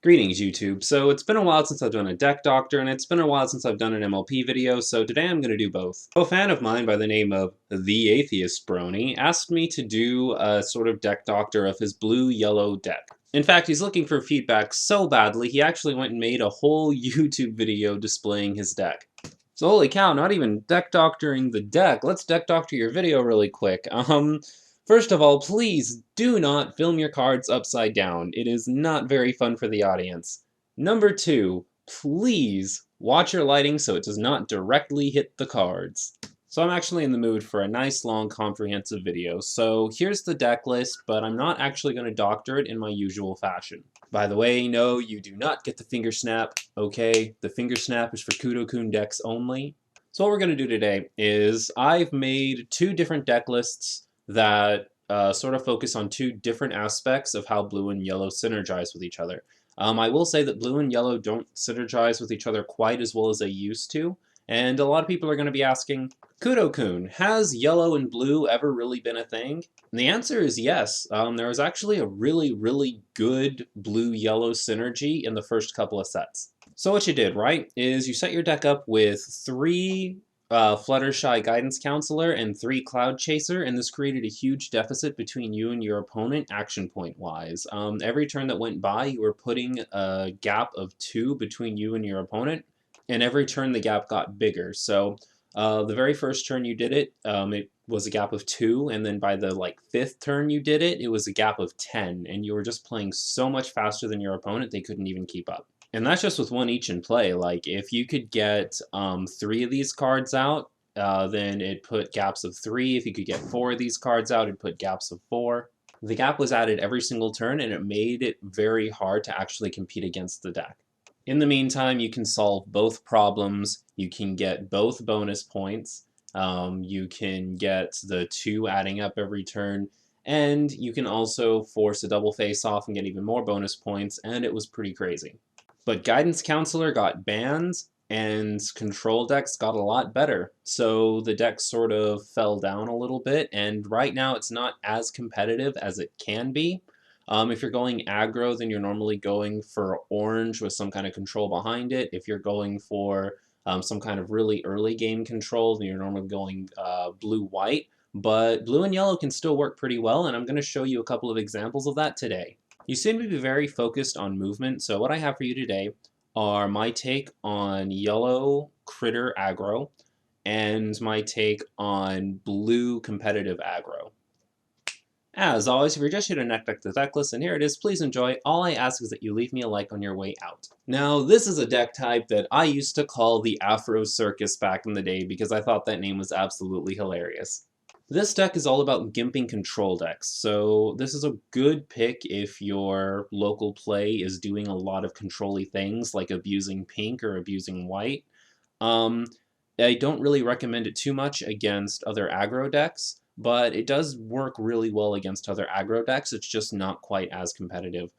Greetings, YouTube. So it's been a while since I've done a deck doctor, and it's been a while since I've done an MLP video, so today I'm going to do both. A fan of mine by the name of The Atheist Brony asked me to do a sort of deck doctor of his blue-yellow deck. In fact, he's looking for feedback so badly, he actually went and made a whole YouTube video displaying his deck. So holy cow, not even deck doctoring the deck, let's deck doctor your video really quick. First of all, please do not film your cards upside down. It is not very fun for the audience. Number 2, please watch your lighting so it does not directly hit the cards. So I'm actually in the mood for a nice long comprehensive video. So here's the deck list, but I'm not actually going to doctor it in my usual fashion. By the way, no, you do not get the finger snap, okay? The finger snap is for Kudou-kun decks only. So what we're going to do today is I've made 2 different deck lists that sort of focus on 2 different aspects of how blue and yellow synergize with each other. I will say that blue and yellow don't synergize with each other quite as well as they used to, and a lot of people are going to be asking, Kudou-kun, has yellow and blue ever really been a thing? And the answer is yes. There was actually a really good blue-yellow synergy in the first couple of sets. So what you did, right, is you set your deck up with 3 Fluttershy Guidance Counselor and 3 Cloud Chaser, and this created a huge deficit between you and your opponent action point wise. Every turn that went by, you were putting a gap of 2 between you and your opponent, and every turn the gap got bigger. So the very first turn you did it, it was a gap of 2, and then by the 5th turn you did it, it was a gap of 10, and you were just playing so much faster than your opponent they couldn't even keep up. And that's just with 1 each in play. Like, if you could get 3 of these cards out, then it put gaps of 3. If you could get 4 of these cards out, it put gaps of 4. The gap was added every single turn, and it made it very hard to actually compete against the deck. In the meantime, you can solve both problems. You can get both bonus points. You can get the 2 adding up every turn. And you can also force a double face-off and get even more bonus points, and it was pretty crazy. But Guidance Counselor got bans, and Control decks got a lot better. So the deck sort of fell down a little bit, and right now it's not as competitive as it can be. If you're going aggro, then you're normally going for orange with some kind of control behind it. If you're going for some kind of really early game control, then you're normally going blue-white. But blue and yellow can still work pretty well, and I'm going to show you a couple of examples of that today. You seem to be very focused on movement, so what I have for you today are my take on yellow critter aggro and my take on blue competitive aggro. As always, if you're just here to neck deck the deck list, and here it is, please enjoy. All I ask is that you leave me a like on your way out. Now, this is a deck type that I used to call the Afro Circus back in the day because I thought that name was absolutely hilarious. This deck is all about gimping control decks, so this is a good pick if your local play is doing a lot of control-y things like abusing pink or abusing white. I don't really recommend it too much against other aggro decks, but it does work really well against other aggro decks. It's just not quite as competitive.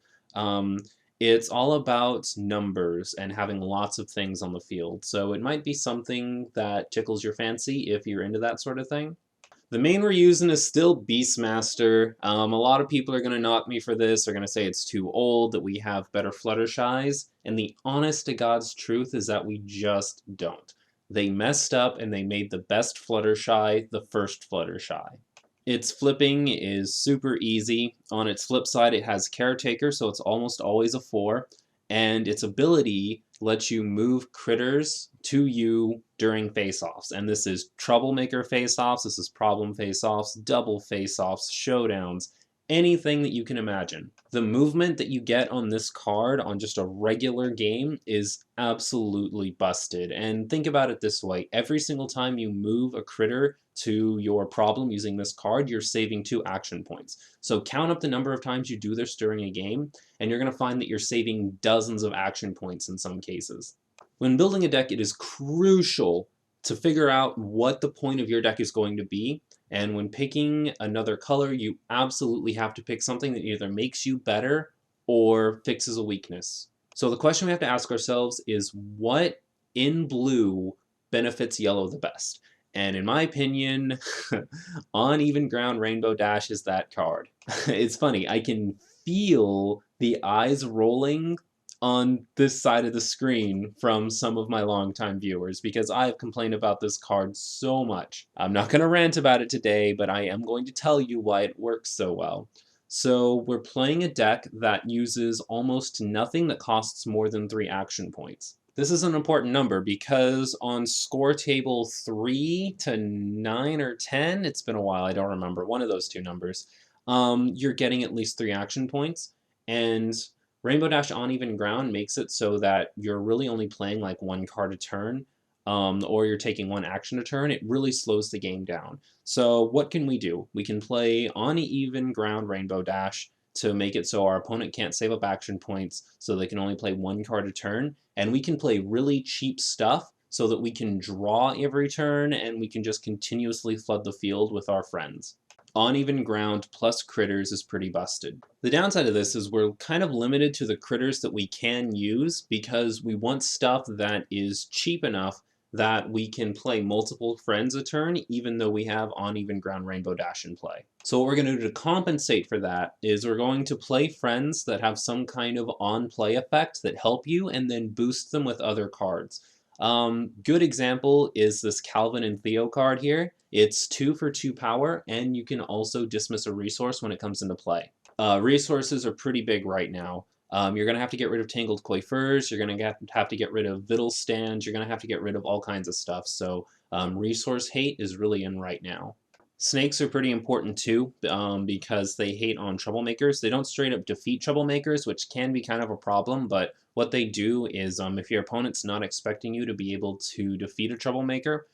It's all about numbers and having lots of things on the field, so it might be something that tickles your fancy if you're into that sort of thing. The main we're using is still Beastmaster. A lot of people are going to knock me for this. They're going to say it's too old, that we have better Fluttershies, and the honest to God's truth is that we just don't. They messed up and they made the best Fluttershy the first Fluttershy. Its flipping is super easy. On its flip side, it has Caretaker, so it's almost always a 4, and its ability lets you move critters to you during face-offs. And this is troublemaker face-offs, this is problem face-offs, double face-offs, showdowns, anything that you can imagine. The movement that you get on this card on just a regular game is absolutely busted. And think about it this way, every single time you move a critter to your problem using this card, you're saving 2 action points. So count up the number of times you do this during a game, and you're going to find that you're saving dozens of action points in some cases. When building a deck, it is crucial to figure out what the point of your deck is going to be, and when picking another color, you absolutely have to pick something that either makes you better or fixes a weakness. So the question we have to ask ourselves is, what in blue benefits yellow the best? And in my opinion, On Even Ground Rainbow Dash is that card. It's funny, I can feel the eyes rolling on this side of the screen from some of my longtime viewers because I have complained about this card so much. I'm not going to rant about it today, but I am going to tell you why it works so well. So we're playing a deck that uses almost nothing that costs more than 3 action points. This is an important number because on score table 3 to 9 or 10, it's been a while, I don't remember, one of those two numbers, you're getting at least 3 action points, and Rainbow Dash Uneven Ground makes it so that you're really only playing like 1 card a turn, or you're taking 1 action a turn. It really slows the game down. So what can we do? We can play Uneven Ground Rainbow Dash to make it so our opponent can't save up action points, so they can only play 1 card a turn, and we can play really cheap stuff so that we can draw every turn and we can just continuously flood the field with our friends. Uneven Ground plus critters is pretty busted. The downside of this is we're kind of limited to the critters that we can use because we want stuff that is cheap enough that we can play multiple friends a turn even though we have Uneven Ground Rainbow Dash in play. So what we're going to do to compensate for that is we're going to play friends that have some kind of on-play effect that help you and then boost them with other cards. Good example is this Calvin and Theo card here. It's 2 for 2 power, and you can also dismiss a resource when it comes into play. Resources are pretty big right now. You're going to have to get rid of Tangled Coiffeurs, you're going to have to get rid of Vittle Stands, you're going to have to get rid of all kinds of stuff, so resource hate is really in right now. Snakes are pretty important too, because they hate on troublemakers. They don't straight up defeat troublemakers, which can be kind of a problem, but what they do is if your opponent's not expecting you to be able to defeat a troublemaker,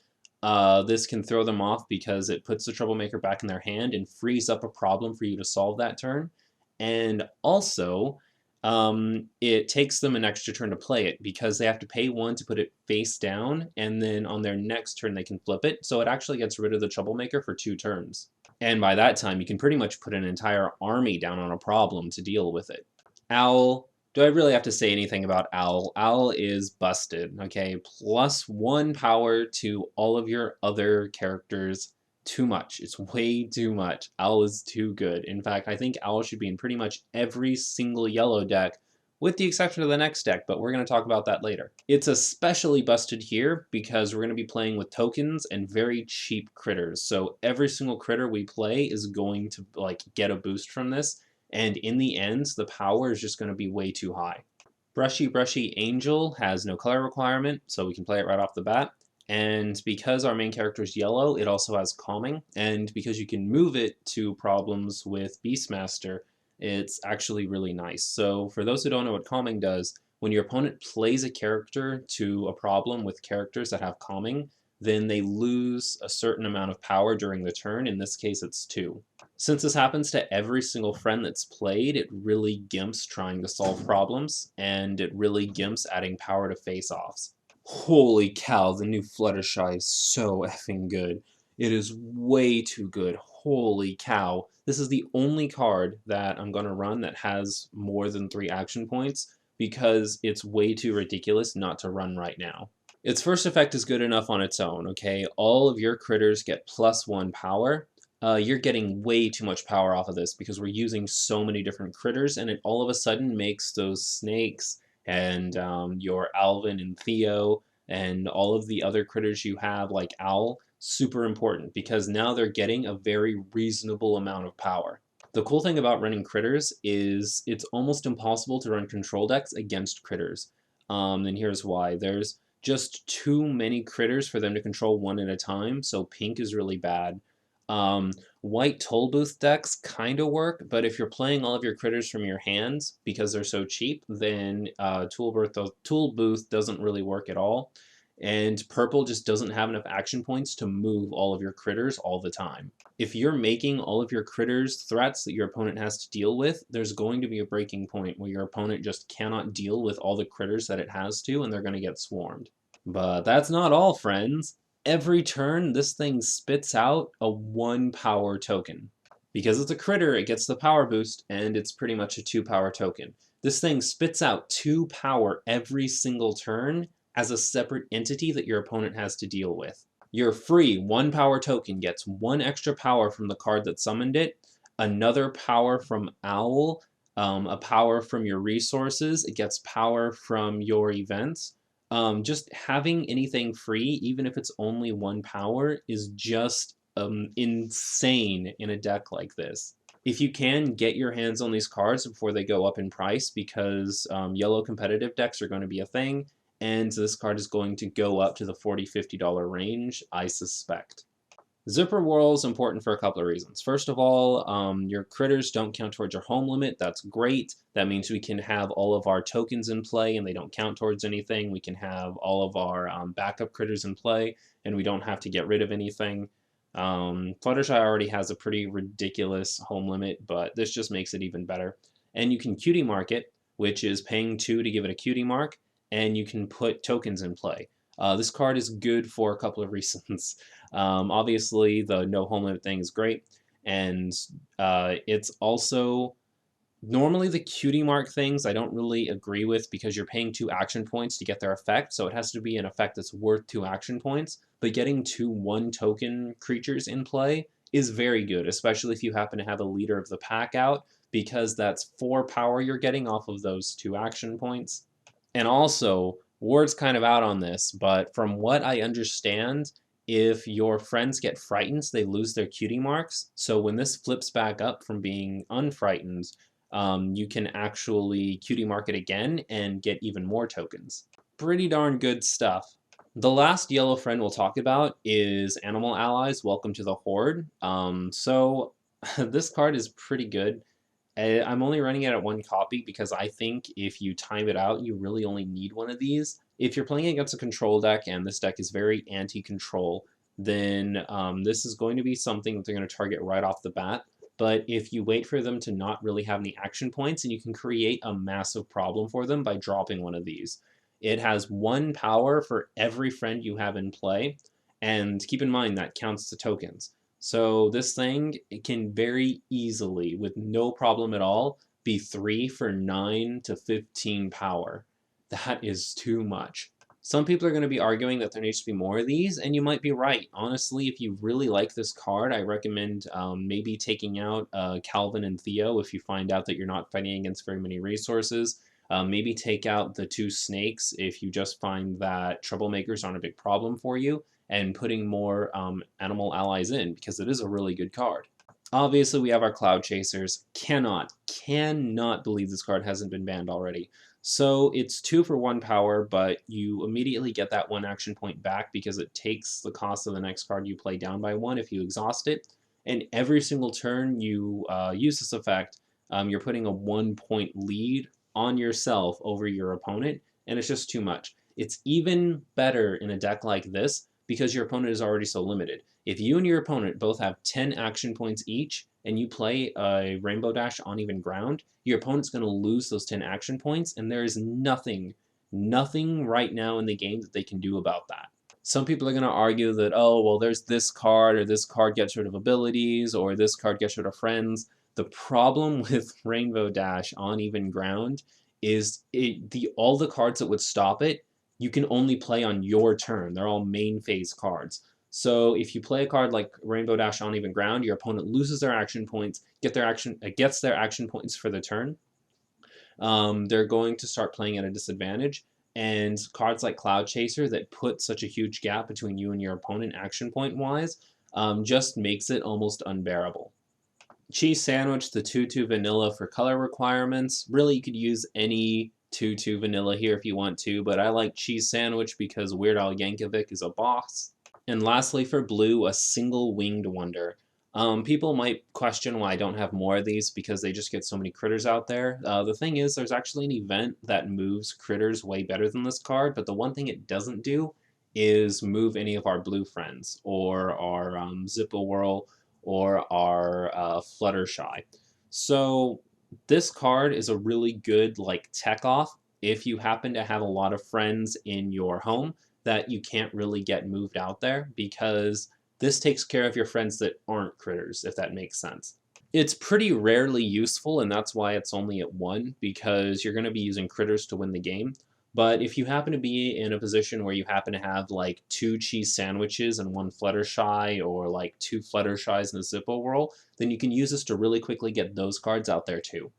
this can throw them off because it puts the troublemaker back in their hand and frees up a problem for you to solve that turn. And also, it takes them an extra turn to play it because they have to pay 1 to put it face down, and then on their next turn they can flip it, so it actually gets rid of the troublemaker for 2 turns. And by that time, you can pretty much put an entire army down on a problem to deal with it. Owl. Do I really have to say anything about Owl? Owl is busted, okay? Plus 1 power to all of your other characters. Too much. It's way too much. Owl is too good. In fact, I think Owl should be in pretty much every single yellow deck, with the exception of the next deck, but we're going to talk about that later. It's especially busted here because we're going to be playing with tokens and very cheap critters. So every single critter we play is going to like get a boost from this, and in the end, the power is just going to be way too high. Brushy Brushy Angel has no color requirement, so we can play it right off the bat. And because our main character is yellow, it also has calming, and because you can move it to problems with Beastmaster, it's actually really nice. So for those who don't know what calming does, when your opponent plays a character to a problem with characters that have calming, then they lose a certain amount of power during the turn. In this case, it's 2. Since this happens to every single friend that's played, it really gimps trying to solve problems, and it really gimps adding power to face-offs. Holy cow, the new Fluttershy is so effing good. It is way too good. Holy cow. This is the only card that I'm going to run that has more than 3 action points because it's way too ridiculous not to run right now. Its first effect is good enough on its own, okay? All of your critters get plus 1 power. You're getting way too much power off of this because we're using so many different critters, and it all of a sudden makes those snakes and your Alvin and Theo and all of the other critters you have like Owl super important because now they're getting a very reasonable amount of power. The cool thing about running critters is it's almost impossible to run control decks against critters. And here's why. There's just too many critters for them to control one at a time, so pink is really bad. White toll booth decks kind of work, but if you're playing all of your critters from your hands because they're so cheap, then tool booth doesn't really work at all. And purple just doesn't have enough action points to move all of your critters all the time. If you're making all of your critters threats that your opponent has to deal with, there's going to be a breaking point where your opponent just cannot deal with all the critters that it has to, and they're going to get swarmed. But that's not all, friends. Every turn, this thing spits out a 1 power token. Because it's a critter, it gets the power boost, and it's pretty much a 2 power token. This thing spits out 2 power every single turn as a separate entity that your opponent has to deal with. Your free 1 power token gets 1 extra power from the card that summoned it, another power from Owl, a power from your resources. It gets power from your events. Just having anything free, even if it's only 1 power, is just insane in a deck like this. If you can, get your hands on these cards before they go up in price, because yellow competitive decks are going to be a thing, and this card is going to go up to the $40–50 range, I suspect. Zipper Whirl is important for a couple of reasons. First of all, your critters don't count towards your home limit. That's great. That means we can have all of our tokens in play and they don't count towards anything. We can have all of our backup critters in play and we don't have to get rid of anything. Fluttershy already has a pretty ridiculous home limit, but this just makes it even better. And you can cutie mark it, which is paying 2 to give it a cutie mark, and you can put tokens in play. This card is good for a couple of reasons. Obviously, the no home limit thing is great, and it's also normally the cutie mark things I don't really agree with because you're paying 2 action points to get their effect, so it has to be an effect that's worth 2 action points. But getting 2 1-token creatures in play is very good, especially if you happen to have a leader of the pack out, because that's 4 power you're getting off of those 2 action points. And also, word's kind of out on this, but from what I understand, if your friends get frightened, they lose their cutie marks. So when this flips back up from being unfrightened, you can actually cutie mark it again and get even more tokens. Pretty darn good stuff. The last yellow friend we'll talk about is Animal Allies, Welcome to the Horde. This card is pretty good. I'm only running it at 1 copy because I think if you time it out, you really only need 1 of these. If you're playing against a control deck and this deck is very anti-control, then this is going to be something that they're going to target right off the bat. But if you wait for them to not really have any action points, and you can create a massive problem for them by dropping 1 of these. It has 1 power for every friend you have in play, and keep in mind that counts the tokens. So this thing, it can very easily, with no problem at all, be 3 for 9 to 15 power. That is too much. Some people are going to be arguing that there needs to be more of these, and you might be right. Honestly, if you really like this card, I recommend maybe taking out Calvin and Theo if you find out that you're not fighting against very many resources. Maybe take out the 2 snakes if you just find that troublemakers aren't a big problem for you, and putting more Animal Allies in, because it is a really good card. Obviously, we have our Cloud Chasers. Cannot believe this card hasn't been banned already. So it's 2 for 1 power, but you immediately get that 1 action point back because it takes the cost of the next card you play down by 1 if you exhaust it. And every single turn you use this effect, you're putting a 1-point lead on yourself over your opponent, and it's just too much. It's even better in a deck like this because your opponent is already so limited. If you and your opponent both have 10 action points each, and you play a Rainbow Dash on even ground, your opponent's going to lose those 10 action points, and there is nothing right now in the game that they can do about that. Some people are going to argue that, oh, well, there's this card, or this card gets rid of abilities, or this card gets rid of friends. The problem with Rainbow Dash on even ground is all the cards that would stop it, you can only play on your turn. They're all main phase cards. So if you play a card like Rainbow Dash on even ground, your opponent loses their action points, gets their action points for the turn. They're going to start playing at a disadvantage. And cards like Cloud Chaser that put such a huge gap between you and your opponent action point wise just makes it almost unbearable. Cheese Sandwich, the 2/2 vanilla for color requirements. Really, you could use any 2/2 vanilla here if you want to, but I like Cheese Sandwich because Weird Al Yankovic is a boss. And lastly, for blue, a single winged wonder. People might question why I don't have more of these because they just get so many critters out there. The thing is, there's actually an event that moves critters way better than this card, but the one thing it doesn't do is move any of our blue friends, or our Zipper Whirl, or our Fluttershy. So this card is a really good like tech off if you happen to have a lot of friends in your home that you can't really get moved out there, because this takes care of your friends that aren't critters, if that makes sense. It's pretty rarely useful, and that's why it's only at 1, because you're going to be using critters to win the game. But if you happen to be in a position where you happen to have like 2 cheese sandwiches and 1 Fluttershy, or like 2 Fluttershies and a Zippo Whirl, then you can use this to really quickly get those cards out there too.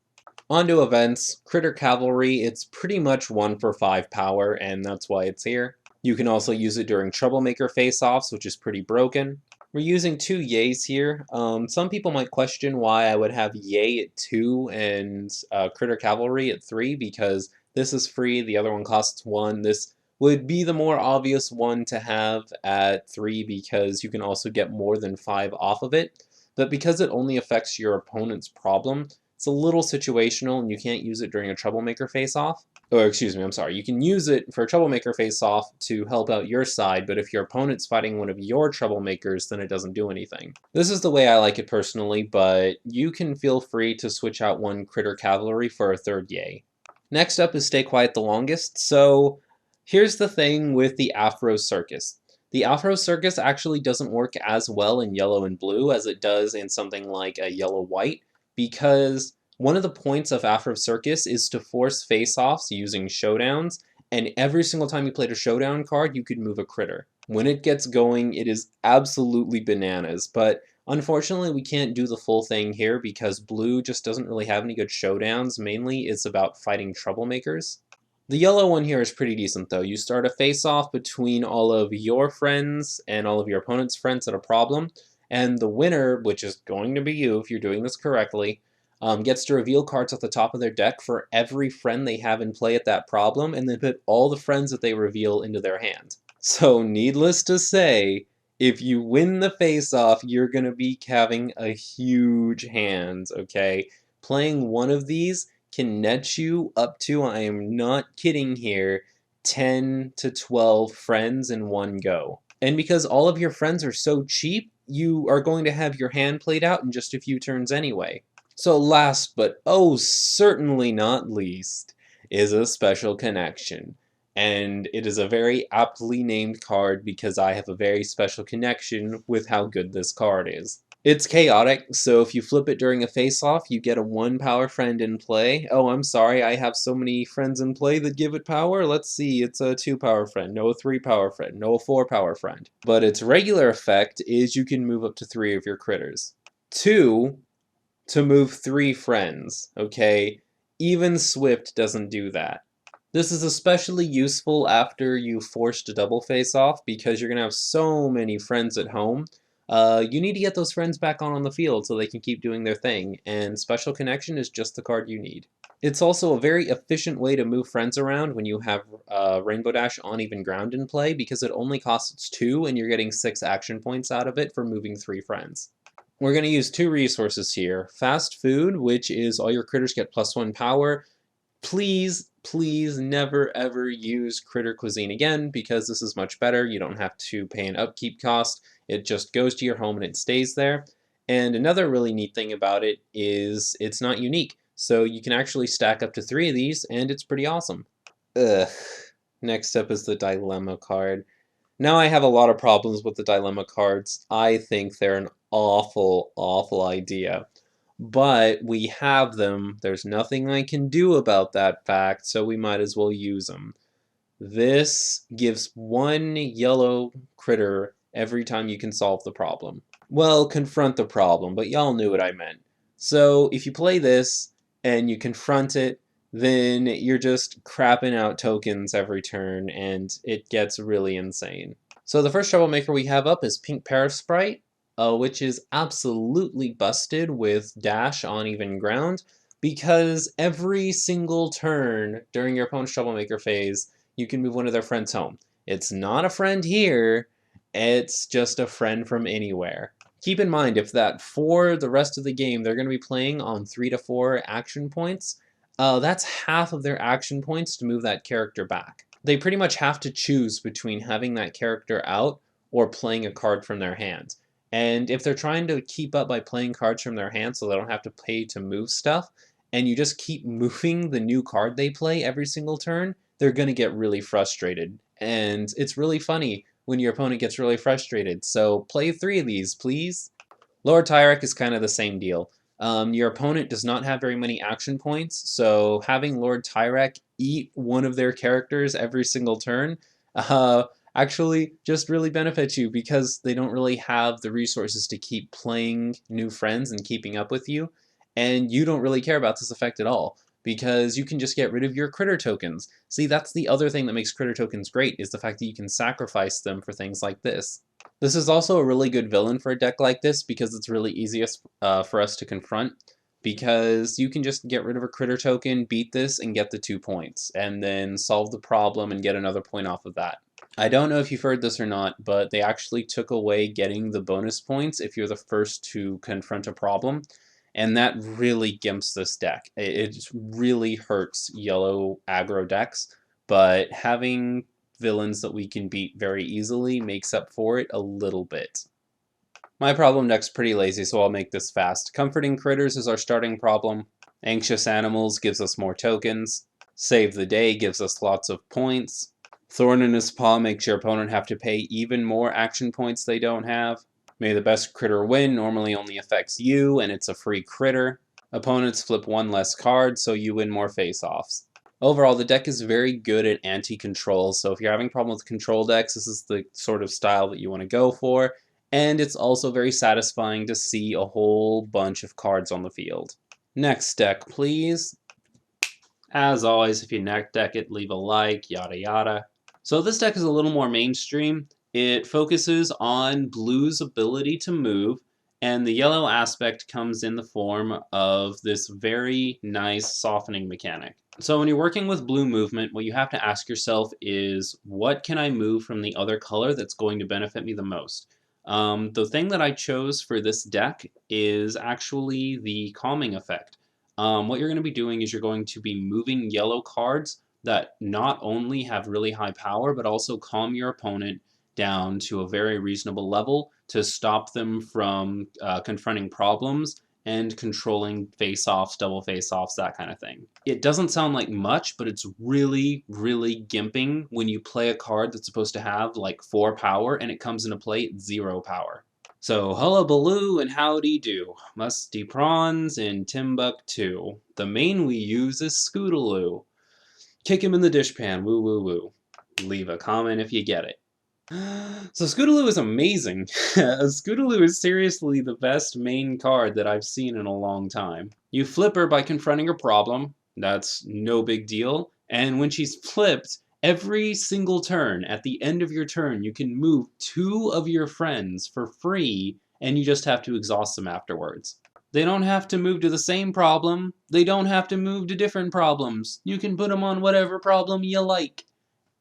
On to events. Critter Cavalry, it's pretty much 1 for 5 power, and that's why it's here. You can also use it during Troublemaker face-offs, which is pretty broken. We're using 2 Yays here. Some people might question why I would have Yay at 2 and Critter Cavalry at 3, because this is free, the other one costs 1. This would be the more obvious one to have at 3 because you can also get more than 5 off of it. But because it only affects your opponent's problem, it's a little situational and you can't use it during a Troublemaker face-off. Or excuse me, I'm sorry. You can use it for a Troublemaker face-off to help out your side, but if your opponent's fighting one of your Troublemakers, then it doesn't do anything. This is the way I like it personally, but you can feel free to switch out 1 Critter Cavalry for a 3rd Yay. Next up is Stay Quiet the Longest. So here's the thing with the Afro Circus. The Afro Circus actually doesn't work as well in yellow and blue as it does in something like a yellow-white, because one of the points of Afro Circus is to force face-offs using showdowns, and every single time you played a showdown card, you could move a critter. When it gets going, it is absolutely bananas, but unfortunately we can't do the full thing here because blue just doesn't really have any good showdowns. Mainly it's about fighting Troublemakers. The yellow one here is pretty decent though. You start a face-off between all of your friends and all of your opponent's friends at a problem, and the winner, which is going to be you if you're doing this correctly, gets to reveal cards at the top of their deck for every friend they have in play at that problem, and then put all the friends that they reveal into their hand. So needless to say, if you win the face-off, you're going to be having a huge hand, okay? Playing one of these can net you up to, I am not kidding here, 10 to 12 friends in one go. And because all of your friends are so cheap, you are going to have your hand played out in just a few turns anyway. So last but oh certainly not least is a Special Connection. And it is a very aptly named card because I have a very special connection with how good this card is. It's chaotic, so if you flip it during a face-off, you get a 1 power friend in play. Oh, I'm sorry, I have so many friends in play that give it power. Let's see, it's a 2 power friend, no a 3 power friend, no a 4 power friend. But its regular effect is you can move up to 3 of your critters. 2 to move 3 friends, okay? Even Swift doesn't do that. This is especially useful after you forced a double face-off because you're going to have so many friends at home. You need to get those friends back on the field so they can keep doing their thing, and Special Connection is just the card you need. It's also a very efficient way to move friends around when you have Rainbow Dash on even ground in play because it only costs 2 and you're getting 6 action points out of it for moving 3 friends. We're going to use 2 resources here. Fast Food, which is all your critters get +1 power. Please, please never ever use Critter Cuisine again because this is much better. You don't have to pay an upkeep cost. It just goes to your home and it stays there. And another really neat thing about it is it's not unique. So you can actually stack up to 3 of these and it's pretty awesome. Ugh. Next up is the Dilemma card. Now I have a lot of problems with the Dilemma cards. I think they're an awful, awful idea. But we have them. There's nothing I can do about that fact, so we might as well use them. This gives 1 yellow critter every time you can solve the problem. Well, confront the problem, but y'all knew what I meant. So if you play this and you confront it, then you're just crapping out tokens every turn, and it gets really insane. So the first Troublemaker we have up is Pink Parasprite, which is absolutely busted with Dash on even ground, because every single turn during your opponent's Troublemaker phase, you can move one of their friends home. It's not a friend here, it's just a friend from anywhere. Keep in mind, if that for the rest of the game they're going to be playing on 3 to 4 action points, that's half of their action points to move that character back. They pretty much have to choose between having that character out or playing a card from their hand. And if they're trying to keep up by playing cards from their hand so they don't have to pay to move stuff, and you just keep moving the new card they play every single turn, they're going to get really frustrated. And it's really funny when your opponent gets really frustrated. So play 3 of these, please. Lord Tyrek is kind of the same deal. Your opponent does not have very many action points, so having Lord Tyrek eat one of their characters every single turn actually just really benefits you because they don't really have the resources to keep playing new friends and keeping up with you, and you don't really care about this effect at all. because you can just get rid of your critter tokens. See, that's the other thing that makes critter tokens great, is the fact that you can sacrifice them for things like this. This is also a really good villain for a deck like this because it's really easiest for us to confront, because you can just get rid of a critter token, beat this, and get the 2 points, and then solve the problem and get another point off of that. I don't know if you've heard this or not, but they actually took away getting the bonus points if you're the first to confront a problem, and that really gimps this deck. It just really hurts yellow aggro decks, but having villains that we can beat very easily makes up for it a little bit. My problem deck's pretty lazy, so I'll make this fast. Comforting Critters is our starting problem. Anxious Animals gives us more tokens. Save the Day gives us lots of points. Thorn in his Paw makes your opponent have to pay even more action points they don't have. May the Best Critter Win normally only affects you, and it's a free critter. Opponents flip one less card, so you win more face-offs. Overall, the deck is very good at anti-control, so if you're having problems with control decks, this is the sort of style that you want to go for. And it's also very satisfying to see a whole bunch of cards on the field. Next deck, please. As always, if you deck it, leave a like, yada yada. So this deck is a little more mainstream. It focuses on blue's ability to move, and the yellow aspect comes in the form of this very nice softening mechanic. So when you're working with blue movement, what you have to ask yourself is, what can I move from the other color that's going to benefit me the most? The thing that I chose for this deck is actually the calming effect. What you're going to be doing is you're going to be moving yellow cards that not only have really high power, but also calm your opponent down to a very reasonable level to stop them from confronting problems and controlling face-offs, double face-offs, that kind of thing. It doesn't sound like much, but it's really, really gimping when you play a card that's supposed to have like 4 power and it comes into play at 0 power. So, hullabaloo and howdy do. Musty prawns in Timbuktu. The main we use is Scootaloo. Kick him in the dishpan, woo woo woo. Leave a comment if you get it. So Scootaloo is amazing. Scootaloo is seriously the best main card that I've seen in a long time. You flip her by confronting a problem. That's no big deal. And when she's flipped, every single turn, at the end of your turn, you can move 2 of your friends for free, and you just have to exhaust them afterwards. They don't have to move to the same problem. They don't have to move to different problems. You can put them on whatever problem you like.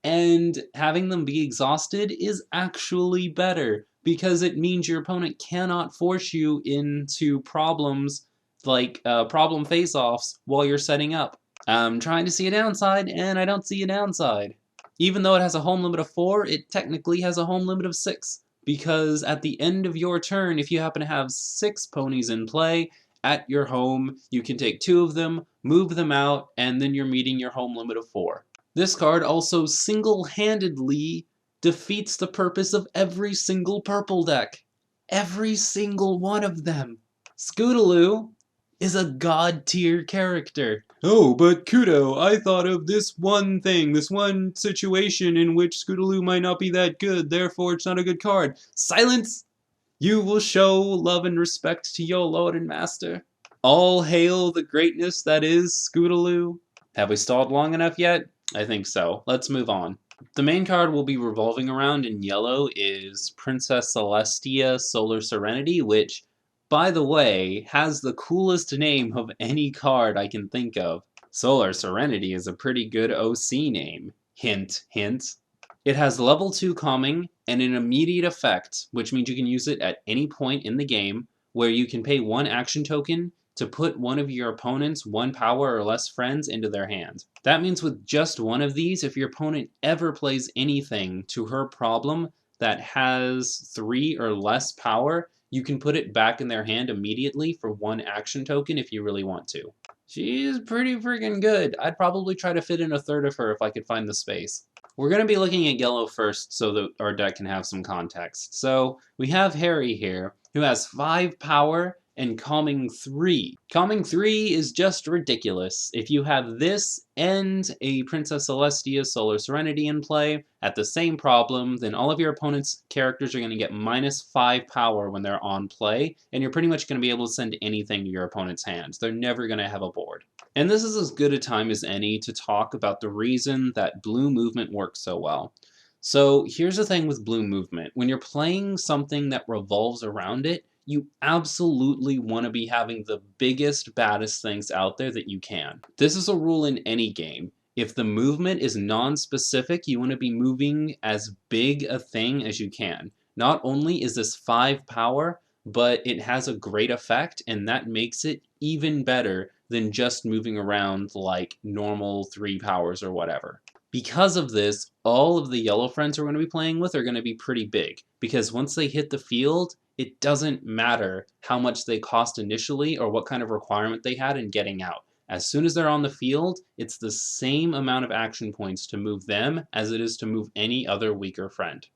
And having them be exhausted is actually better, because it means your opponent cannot force you into problems like problem face-offs while you're setting up. I'm trying to see a downside, and I don't see a downside. Even though it has a home limit of 4, it technically has a home limit of 6, because at the end of your turn, if you happen to have 6 ponies in play at your home, you can take 2 of them, move them out, and then you're meeting your home limit of 4. This card also single-handedly defeats the purpose of every single purple deck. Every single one of them. Scootaloo is a god-tier character. Oh, but Kudou, I thought of this one thing, this one situation in which Scootaloo might not be that good, therefore it's not a good card. Silence! You will show love and respect to your lord and master. All hail the greatness that is Scootaloo. Have we stalled long enough yet? I think so. Let's move on. The main card we'll be revolving around in yellow is Princess Celestia Solar Serenity, which, by the way, has the coolest name of any card I can think of. Solar Serenity is a pretty good OC name. Hint, hint. It has level 2 calming and an immediate effect, which means you can use it at any point in the game, where you can pay 1 action token to put one of your opponent's 1 power or less friends into their hand. That means with just one of these, if your opponent ever plays anything to her problem that has 3 or less power, you can put it back in their hand immediately for 1 action token if you really want to. She's pretty freaking good. I'd probably try to fit in a third of her if I could find the space. We're going to be looking at yellow first so that our deck can have some context. So we have Harry here, who has 5 power and Calming 3. Calming 3 is just ridiculous. If you have this and a Princess Celestia Solar Serenity in play at the same problem, then all of your opponent's characters are going to get -5 power when they're on play, and you're pretty much going to be able to send anything to your opponent's hands. They're never going to have a board. And this is as good a time as any to talk about the reason that blue movement works so well. So here's the thing with blue movement. When you're playing something that revolves around it, you absolutely want to be having the biggest, baddest things out there that you can. This is a rule in any game. If the movement is non-specific, you want to be moving as big a thing as you can. Not only is this 5 power, but it has a great effect, and that makes it even better than just moving around like normal 3 powers or whatever. Because of this, all of the yellow friends we're going to be playing with are going to be pretty big, because once they hit the field, it doesn't matter how much they cost initially or what kind of requirement they had in getting out. As soon as they're on the field, it's the same amount of action points to move them as it is to move any other weaker friend.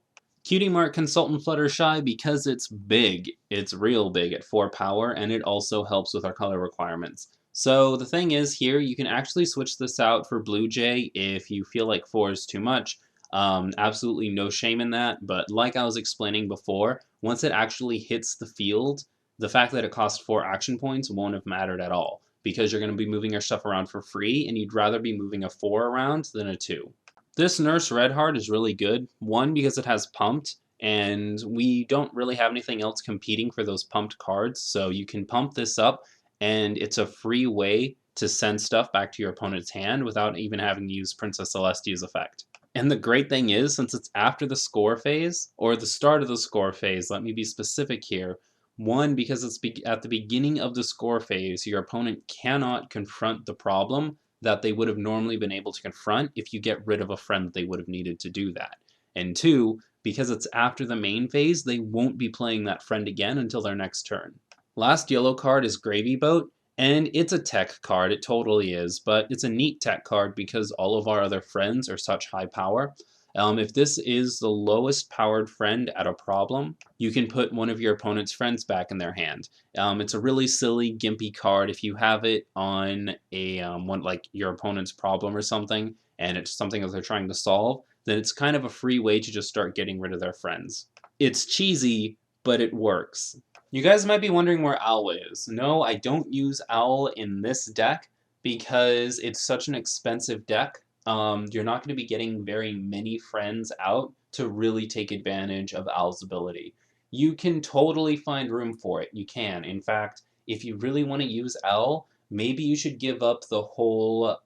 Cutie Mark Consultant Fluttershy, because it's big, it's real big at 4 power, and it also helps with our color requirements. So the thing is here, you can actually switch this out for Blue Jay if you feel like 4 is too much. Absolutely no shame in that, but like I was explaining before, once it actually hits the field, the fact that it costs 4 action points won't have mattered at all, because you're going to be moving your stuff around for free, and you'd rather be moving a 4 around than a 2. This Nurse Redheart is really good. One, because it has pumped, and we don't really have anything else competing for those pumped cards, so you can pump this up, and it's a free way to send stuff back to your opponent's hand without even having to use Princess Celestia's effect. And the great thing is, since it's after the score phase, or the start of the score phase, let me be specific here, one, because it's at the beginning of the score phase, your opponent cannot confront the problem that they would have normally been able to confront if you get rid of a friend that they would have needed to do that. And two, because it's after the main phase, they won't be playing that friend again until their next turn. Last yellow card is Gravy Boat, and it's a tech card, it totally is, but it's a neat tech card because all of our other friends are such high power. If this is the lowest powered friend at a problem, you can put one of your opponent's friends back in their hand. It's a really silly, gimpy card. If you have it on a one like your opponent's problem or something, and it's something that they're trying to solve, then it's kind of a free way to just start getting rid of their friends. It's cheesy, but it works. You guys might be wondering where Owl is. No, I don't use Owl in this deck because it's such an expensive deck. You're not going to be getting very many friends out to really take advantage of Owl's ability. You can totally find room for it. You can. In fact, if you really want to use Owl, maybe you should give up the whole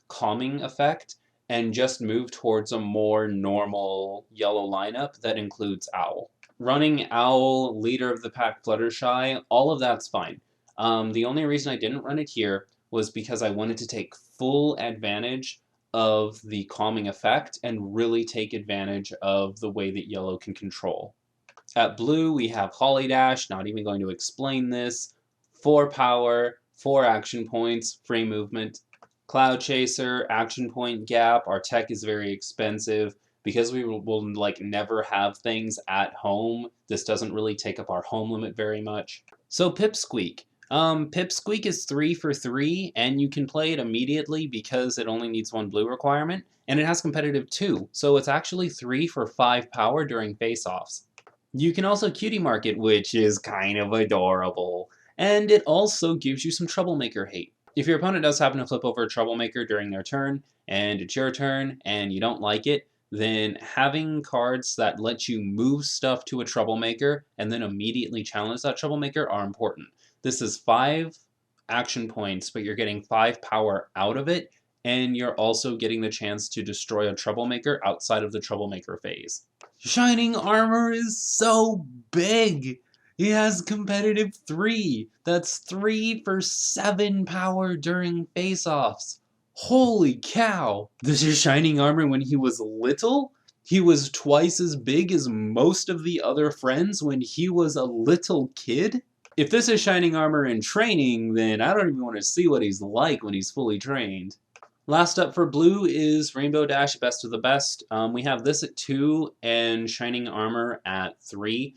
calming effect and just move towards a more normal yellow lineup that includes Owl. Running Owl, Leader of the Pack Fluttershy, all of that's fine. The only reason I didn't run it here was because I wanted to take full advantage of the calming effect and really take advantage of the way that yellow can control. At blue, we have Holly Dash, not even going to explain this. 4 power, 4 action points, free movement. Cloud Chaser, action point gap, our tech is very expensive. Because we will like never have things at home, this doesn't really take up our home limit very much. So Pipsqueak. Pipsqueak is 3 for 3, and you can play it immediately because it only needs 1 blue requirement, and it has competitive 2, so it's actually 3 for 5 power during face-offs. You can also cutie mark it, which is kind of adorable, and it also gives you some troublemaker hate. If your opponent does happen to flip over a troublemaker during their turn, and it's your turn, and you don't like it, then having cards that let you move stuff to a troublemaker and then immediately challenge that troublemaker are important. This is 5 action points, but you're getting 5 power out of it, and you're also getting the chance to destroy a troublemaker outside of the troublemaker phase. Shining Armor is so big! He has competitive 3. That's 3 for 7 power during face-offs. Holy cow! This is Shining Armor when he was little? He was twice as big as most of the other friends when he was a little kid? If this is Shining Armor in training, then I don't even want to see what he's like when he's fully trained. Last up for blue is Rainbow Dash Best of the Best. We have this at 2 and Shining Armor at 3.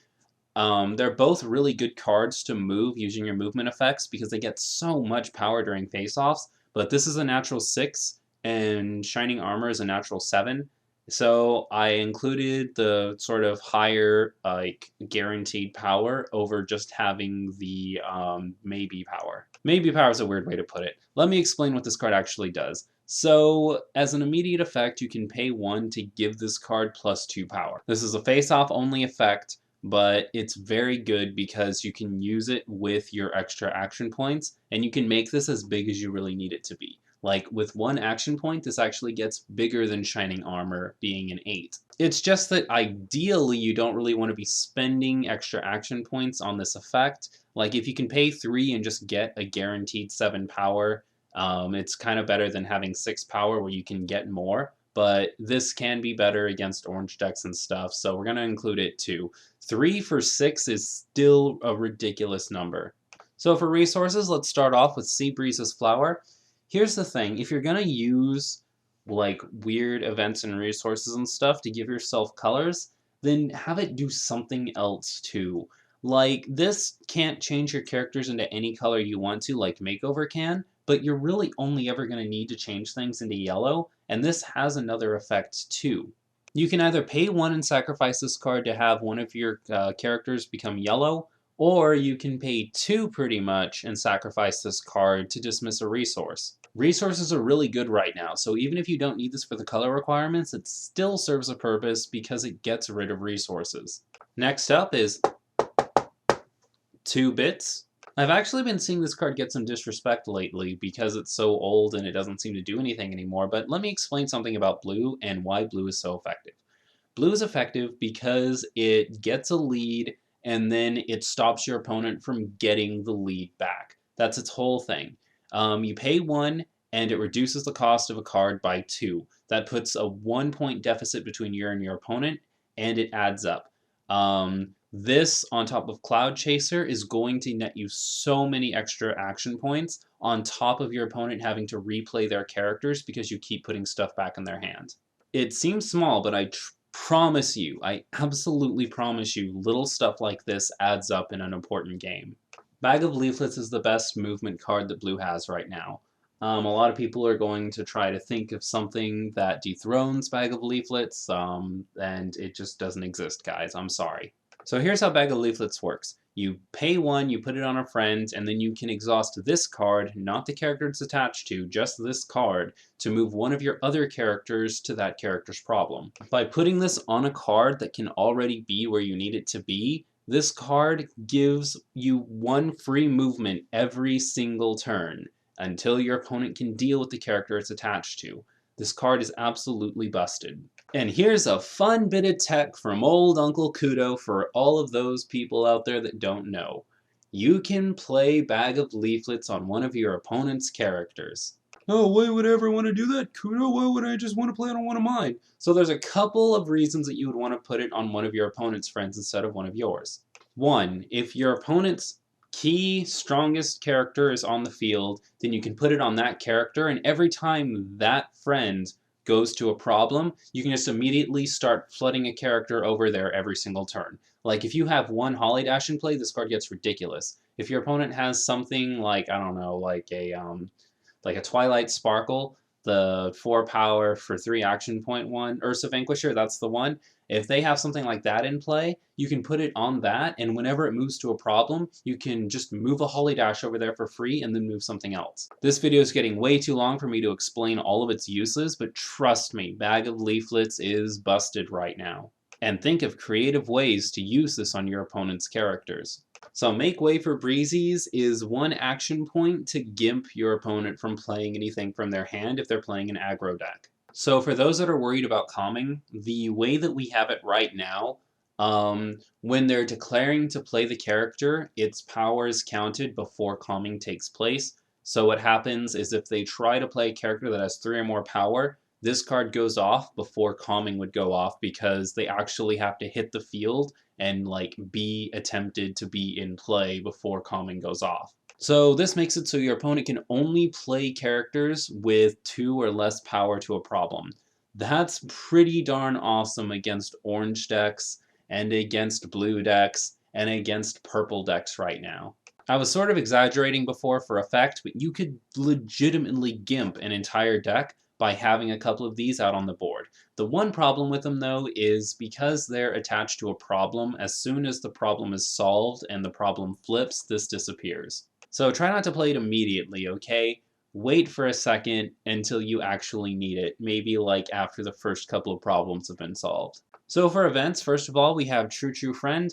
They're both really good cards to move using your movement effects because they get so much power during face-offs, but this is a natural 6 and Shining Armor is a natural 7. So I included the sort of higher, like, guaranteed power over just having the maybe power. Maybe power is a weird way to put it. Let me explain what this card actually does. So, as an immediate effect, you can pay 1 to give this card +2 power. This is a face-off only effect, but it's very good because you can use it with your extra action points, and you can make this as big as you really need it to be. Like, with 1 action point, this actually gets bigger than Shining Armor being an 8. It's just that ideally you don't really want to be spending extra action points on this effect. Like, if you can pay 3 and just get a guaranteed 7 power, it's kind of better than having 6 power where you can get more. But this can be better against orange decks and stuff, so we're going to include it too. 3 for 6 is still a ridiculous number. So for resources, let's start off with Sea Breeze's Flower. Here's the thing, if you're gonna use like weird events and resources and stuff to give yourself colors, then have it do something else too. Like, this can't change your characters into any color you want to, like Makeover can, but you're really only ever gonna need to change things into yellow, and this has another effect too. You can either pay 1 and sacrifice this card to have one of your characters become yellow, or you can pay 2 pretty much and sacrifice this card to dismiss a resource. Resources are really good right now, so even if you don't need this for the color requirements, it still serves a purpose because it gets rid of resources. Next up is 2 bits. I've actually been seeing this card get some disrespect lately because it's so old and it doesn't seem to do anything anymore, but let me explain something about blue and why blue is so effective. Blue is effective because it gets a lead and then it stops your opponent from getting the lead back. That's its whole thing. You pay 1 and it reduces the cost of a card by 2. That puts a 1-point deficit between you and your opponent, and it adds up. This, on top of Cloud Chaser, is going to net you so many extra action points on top of your opponent having to replay their characters because you keep putting stuff back in their hand. It seems small, but I promise you, I absolutely promise you, little stuff like this adds up in an important game. Bag of Leaflets is the best movement card that blue has right now. A lot of people are going to try to think of something that dethrones Bag of Leaflets, and it just doesn't exist, guys. I'm sorry. So here's how Bag of Leaflets works. You pay 1, you put it on a friend, and then you can exhaust this card, not the character it's attached to, just this card, to move one of your other characters to that character's problem. By putting this on a card that can already be where you need it to be, this card gives you 1 free movement every single turn until your opponent can deal with the character it's attached to. This card is absolutely busted. And here's a fun bit of tech from old Uncle Kudou for all of those people out there that don't know. You can play Bag of Leaflets on one of your opponent's characters. Oh, why would I ever want to do that, Kudou? Why would I just want to play it on one of mine? So there's a couple of reasons that you would want to put it on one of your opponent's friends instead of one of yours. 1, if your opponent's key strongest character is on the field, then you can put it on that character, and every time that friend goes to a problem, you can just immediately start flooding a character over there every single turn. Like, if you have 1 Holly Dash in play, this card gets ridiculous. If your opponent has something like, I don't know, like a Twilight Sparkle, the 4 power for 3 action point one, Ursa Vanquisher, that's the one. If they have something like that in play, you can put it on that, and whenever it moves to a problem, you can just move a Holly Dash over there for free and then move something else. This video is getting way too long for me to explain all of its uses, but trust me, Bag of Leaflets is busted right now. And think of creative ways to use this on your opponent's characters. So Make Way for Breezies is 1 action point to gimp your opponent from playing anything from their hand if they're playing an aggro deck. So for those that are worried about calming, the way that we have it right now, when they're declaring to play the character, its power is counted before calming takes place. So what happens is if they try to play a character that has 3 or more power, this card goes off before calming would go off because they actually have to hit the field and like be attempted to be in play before calming goes off. So this makes it so your opponent can only play characters with 2 or less power to a problem. That's pretty darn awesome against orange decks and against blue decks and against purple decks right now. I was sort of exaggerating before for effect, but you could legitimately gimp an entire deck by having a couple of these out on the board. The one problem with them though is because they're attached to a problem, as soon as the problem is solved and the problem flips, this disappears. So try not to play it immediately, okay? Wait for a second until you actually need it, maybe like after the first couple of problems have been solved. So for events, first of all, we have True Friend.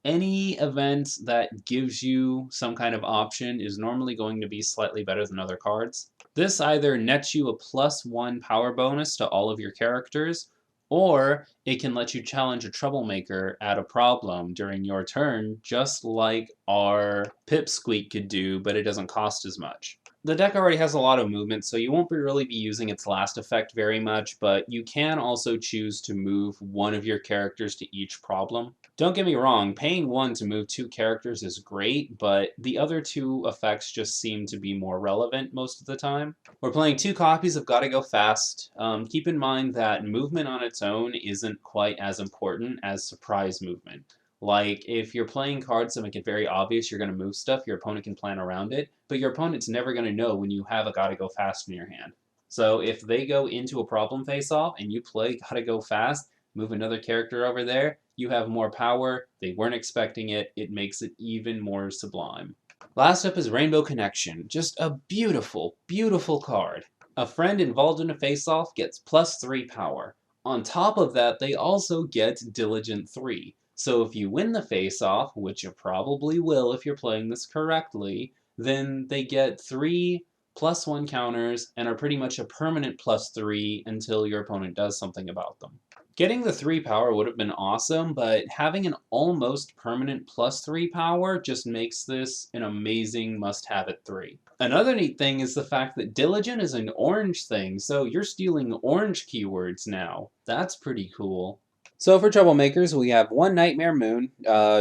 Any event that gives you some kind of option is normally going to be slightly better than other cards. This either nets you a +1 power bonus to all of your characters, or it can let you challenge a troublemaker at a problem during your turn, just like our Pipsqueak could do, but it doesn't cost as much. The deck already has a lot of movement, so you won't really be using its last effect very much, but you can also choose to move one of your characters to each problem. Don't get me wrong, paying 1 to move 2 characters is great, but the other 2 effects just seem to be more relevant most of the time. We're playing 2 copies of Gotta Go Fast. Keep in mind that movement on its own isn't quite as important as surprise movement. Like, if you're playing cards that make it very obvious you're going to move stuff, your opponent can plan around it, but your opponent's never going to know when you have a Gotta Go Fast in your hand. So if they go into a problem face-off and you play Gotta Go Fast, move another character over there, you have more power, they weren't expecting it, it makes it even more sublime. Last up is Rainbow Connection. Just a beautiful, beautiful card. A friend involved in a face-off gets +3 power. On top of that, they also get Diligent 3. So if you win the face-off, which you probably will if you're playing this correctly, then they get 3 +1 counters and are pretty much a permanent +3 until your opponent does something about them. Getting the 3 power would have been awesome, but having an almost permanent +3 power just makes this an amazing must-have at 3. Another neat thing is the fact that Diligent is an orange thing, so you're stealing orange keywords now. That's pretty cool. So for troublemakers, we have 1 Nightmare Moon.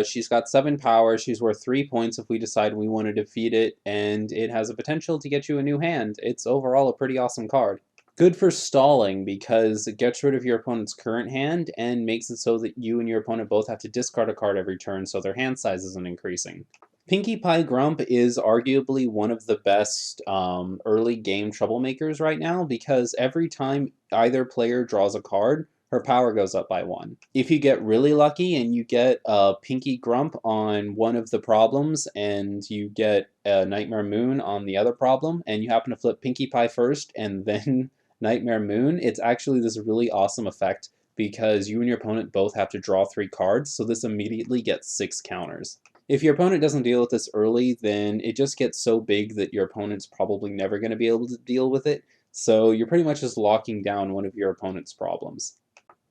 She's got 7 power. She's worth 3 points if we decide we want to defeat it, and it has a potential to get you a new hand. It's overall a pretty awesome card. Good for stalling because it gets rid of your opponent's current hand and makes it so that you and your opponent both have to discard a card every turn so their hand size isn't increasing. Pinkie Pie Grump is arguably one of the best early game troublemakers right now because every time either player draws a card, her power goes up by 1. If you get really lucky and you get a Pinkie Grump on one of the problems and you get a Nightmare Moon on the other problem and you happen to flip Pinkie Pie first and then Nightmare Moon, it's actually this really awesome effect because you and your opponent both have to draw 3 cards, so this immediately gets 6 counters. If your opponent doesn't deal with this early, then it just gets so big that your opponent's probably never going to be able to deal with it, so you're pretty much just locking down one of your opponent's problems.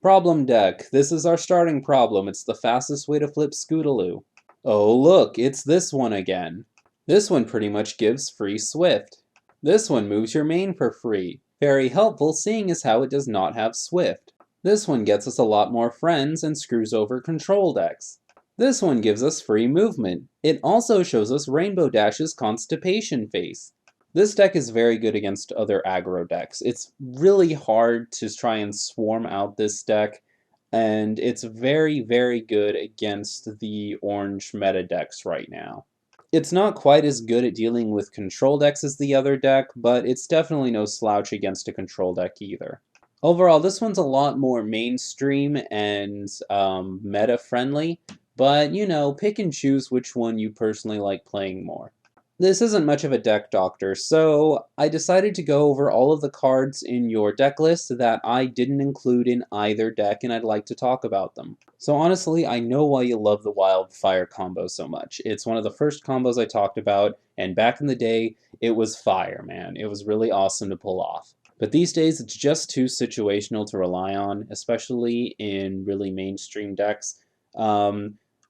Problem deck. This is our starting problem. It's the fastest way to flip Scootaloo. Oh look, it's this one again. This one pretty much gives free Swift. This one moves your main for free. Very helpful seeing as how it does not have Swift. This one gets us a lot more friends and screws over control decks. This one gives us free movement. It also shows us Rainbow Dash's Constipation face. This deck is very good against other aggro decks. It's really hard to try and swarm out this deck, and it's very, very good against the orange meta decks right now. It's not quite as good at dealing with control decks as the other deck, but it's definitely no slouch against a control deck either. Overall, this one's a lot more mainstream and meta-friendly, but, you know, pick and choose which one you personally like playing more. This isn't much of a deck doctor, so I decided to go over all of the cards in your deck list that I didn't include in either deck, and I'd like to talk about them. So honestly, I know why you love the Wildfire combo so much. It's one of the first combos I talked about, and back in the day, it was fire, man. It was really awesome to pull off. But these days, it's just too situational to rely on, especially in really mainstream decks.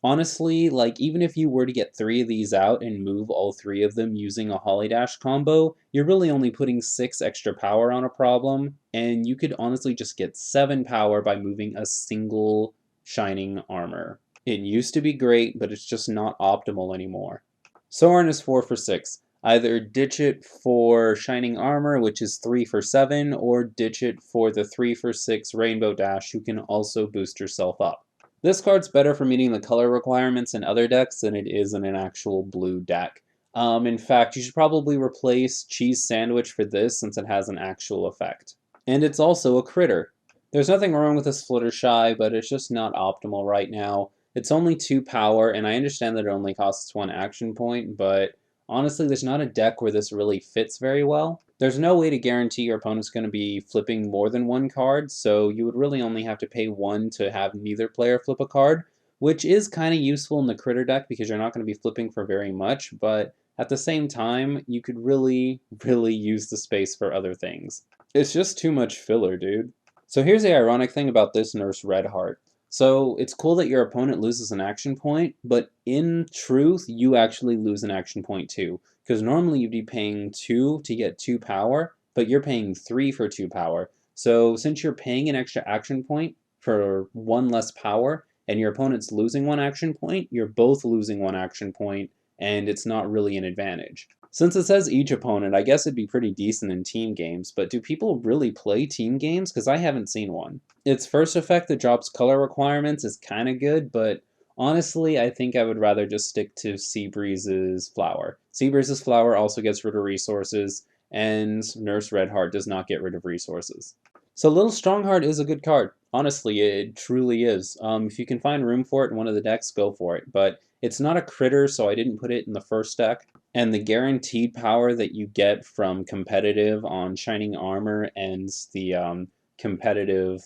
Honestly, like, even if you were to get 3 of these out and move all 3 of them using a Holly Dash combo, you're really only putting 6 extra power on a problem, and you could honestly just get 7 power by moving a single Shining Armor. It used to be great, but it's just not optimal anymore. Soren is 4 for 6. Either ditch it for Shining Armor, which is 3 for 7, or ditch it for the 3 for 6 Rainbow Dash, who can also boost yourself up. This card's better for meeting the color requirements in other decks than it is in an actual blue deck. In fact, you should probably replace cheese sandwich for this since it has an actual effect. And it's also a critter. There's nothing wrong with this Fluttershy, but it's just not optimal right now. It's only 2 power, and I understand that it only costs 1 action point, but honestly, there's not a deck where this really fits very well. There's no way to guarantee your opponent's going to be flipping more than 1 card, so you would really only have to pay 1 to have neither player flip a card, which is kind of useful in the critter deck because you're not going to be flipping for very much, but at the same time, you could really use the space for other things. It's just too much filler, dude. So here's the ironic thing about this Nurse Redheart. So it's cool that your opponent loses an action point, but in truth, you actually lose an action point too. Because normally you'd be paying 2 to get 2 power, but you're paying 3 for 2 power. So since you're paying an extra action point for 1 less power, and your opponent's losing 1 action point, you're both losing 1 action point, and it's not really an advantage. Since it says each opponent, I guess it'd be pretty decent in team games, but do people really play team games? Because I haven't seen one. Its first effect that drops color requirements is kind of good, but honestly, I think I would rather just stick to Seabreeze's Flower. Seabreeze's Flower also gets rid of resources, and Nurse Redheart does not get rid of resources. So Little Strongheart is a good card. Honestly, it truly is. If you can find room for it in one of the decks, go for it. But it's not a critter, so I didn't put it in the first deck. And the guaranteed power that you get from competitive on Shining Armor and the competitive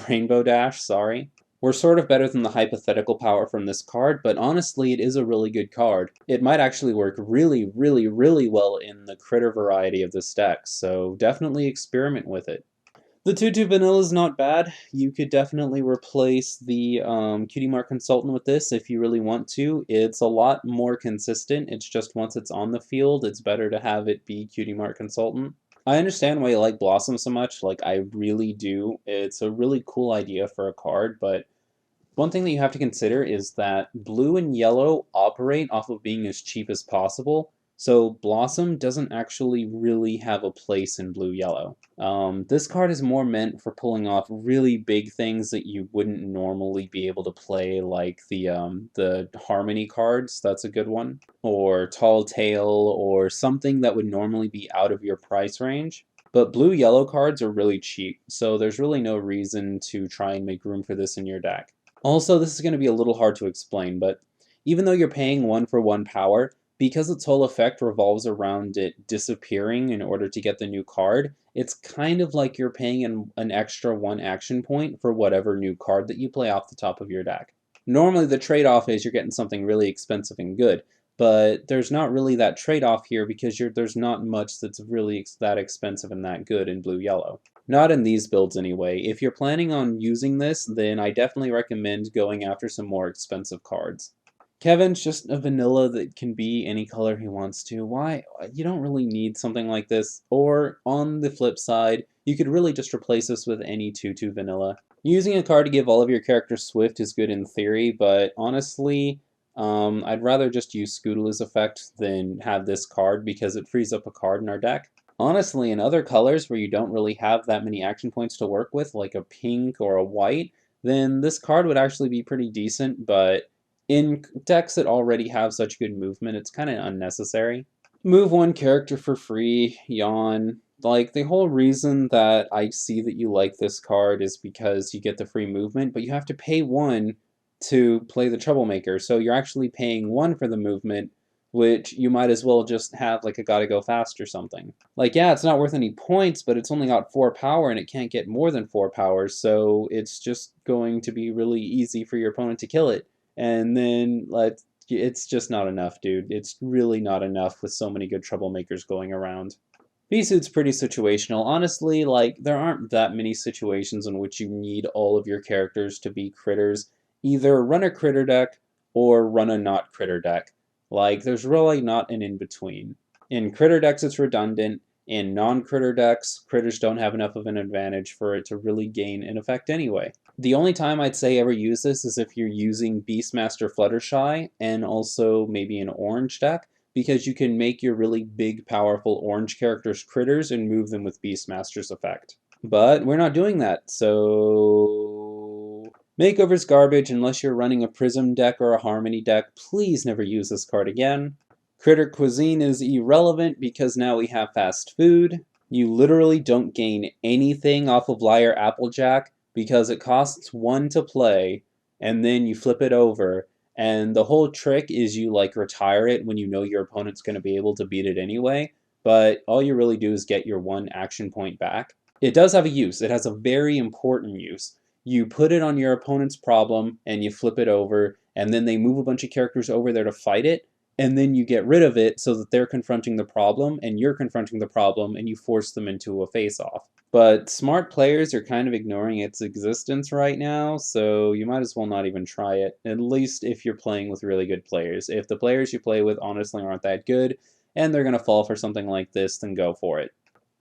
Rainbow Dash, were sort of better than the hypothetical power from this card, but honestly, it is a really good card. It might actually work really well in the critter variety of this deck, so definitely experiment with it. The 2/2 vanilla is not bad. You could definitely replace the Cutie Mark Consultant with this if you really want to. It's a lot more consistent. It's just once it's on the field, it's better to have it be Cutie Mark Consultant. I understand why you like Blossom so much. Like, I really do. It's a really cool idea for a card, but one thing that you have to consider is that blue and yellow operate off of being as cheap as possible. So Blossom doesn't actually really have a place in blue-yellow. This card is more meant for pulling off really big things that you wouldn't normally be able to play, like the Harmony cards, that's a good one, or Tall Tale, or something that would normally be out of your price range. But blue-yellow cards are really cheap, so there's really no reason to try and make room for this in your deck. Also, this is going to be a little hard to explain, but even though you're paying 1 for 1 power, because its whole effect revolves around it disappearing in order to get the new card, it's kind of like you're paying an extra 1 action point for whatever new card that you play off the top of your deck. Normally the trade-off is you're getting something really expensive and good, but there's not really that trade-off here because there's not much that's really that expensive and that good in blue-yellow. Not in these builds anyway. If you're planning on using this, then I definitely recommend going after some more expensive cards. Kevin's just a vanilla that can be any color he wants to. Why? You don't really need something like this. Or, on the flip side, you could really just replace this with any 2/2 vanilla. Using a card to give all of your characters Swift is good in theory, but honestly, I'd rather just use Kudou's effect than have this card because it frees up a card in our deck. Honestly, in other colors where you don't really have that many action points to work with, like a pink or a white, then this card would actually be pretty decent, but in decks that already have such good movement, it's kind of unnecessary. Move 1 character for free, yawn. Like, the whole reason that I see that you like this card is because you get the free movement, but you have to pay 1 to play the Troublemaker, so you're actually paying 1 for the movement, which you might as well just have like a Gotta Go Fast or something. Like, yeah, it's not worth any points, but it's only got 4 power and it can't get more than 4 power, so it's just going to be really easy for your opponent to kill it. And then it's just not enough, dude. It's really not enough with so many good Troublemakers going around. V-Suit's pretty situational. Honestly, like, there aren't that many situations in which you need all of your characters to be critters. Either run a critter deck or run a not critter deck. Like, there's really not an in-between. In critter decks, it's redundant. In non-critter decks, critters don't have enough of an advantage for it to really gain an effect anyway. The only time I'd say ever use this is if you're using Beastmaster Fluttershy and also maybe an orange deck, because you can make your really big, powerful orange characters critters and move them with Beastmaster's effect. But we're not doing that, so Makeover's garbage unless you're running a Prism deck or a Harmony deck. Please never use this card again. Critter cuisine is irrelevant because now we have fast food. You literally don't gain anything off of Liar Applejack because it costs 1 to play, and then you flip it over, and the whole trick is you like retire it when you know your opponent's going to be able to beat it anyway, but all you really do is get your 1 action point back. It does have a use. It has a very important use. You put it on your opponent's problem, and you flip it over, and then they move a bunch of characters over there to fight it, and then you get rid of it so that they're confronting the problem and you're confronting the problem and you force them into a face-off. But smart players are kind of ignoring its existence right now, so you might as well not even try it, at least if you're playing with really good players. If the players you play with honestly aren't that good and they're going to fall for something like this, then go for it.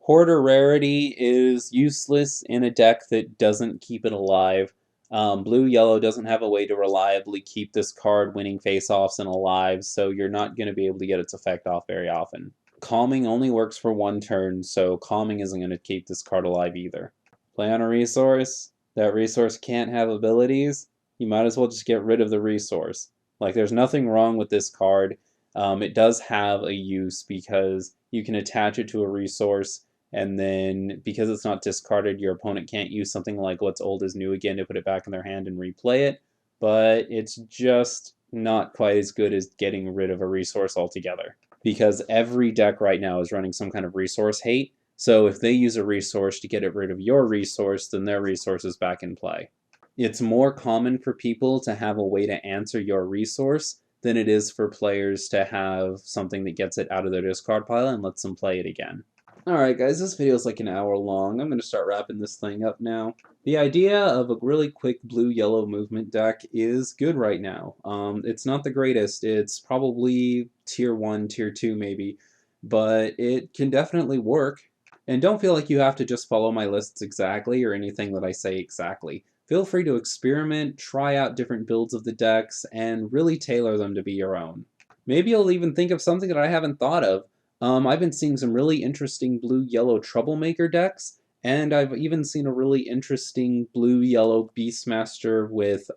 Hoarder Rarity is useless in a deck that doesn't keep it alive. Blue-yellow doesn't have a way to reliably keep this card winning face-offs and alive, so you're not going to be able to get its effect off very often. Calming only works for 1 turn, so Calming isn't going to keep this card alive either. Play on a resource. That resource can't have abilities. You might as well just get rid of the resource. Like, there's nothing wrong with this card. It does have a use because you can attach it to a resource, and then because it's not discarded, your opponent can't use something like What's Old is New again to put it back in their hand and replay it, but it's just not quite as good as getting rid of a resource altogether. Because every deck right now is running some kind of resource hate, so if they use a resource to get rid of your resource, then their resource is back in play. It's more common for people to have a way to answer your resource than it is for players to have something that gets it out of their discard pile and lets them play it again. Alright guys, this video is like an hour long. I'm going to start wrapping this thing up now. The idea of a really quick blue-yellow movement deck is good right now. It's not the greatest. It's probably tier 1, tier 2 maybe, but it can definitely work. And don't feel like you have to just follow my lists exactly or anything that I say exactly. Feel free to experiment, try out different builds of the decks, and really tailor them to be your own. Maybe you'll even think of something that I haven't thought of. I've been seeing some really interesting blue-yellow Troublemaker decks, and I've even seen a really interesting blue-yellow Beastmaster with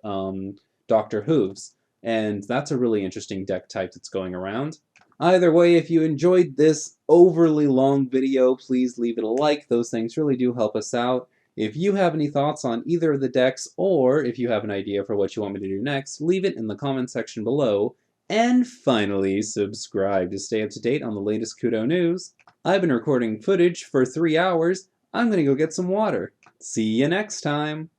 Dr. Hooves, and that's a really interesting deck type that's going around. Either way, if you enjoyed this overly long video, please leave it a like. Those things really do help us out. If you have any thoughts on either of the decks, or if you have an idea for what you want me to do next, leave it in the comment section below. And finally, subscribe to stay up to date on the latest Kudou news. I've been recording footage for 3 hours. I'm gonna go get some water. See you next time!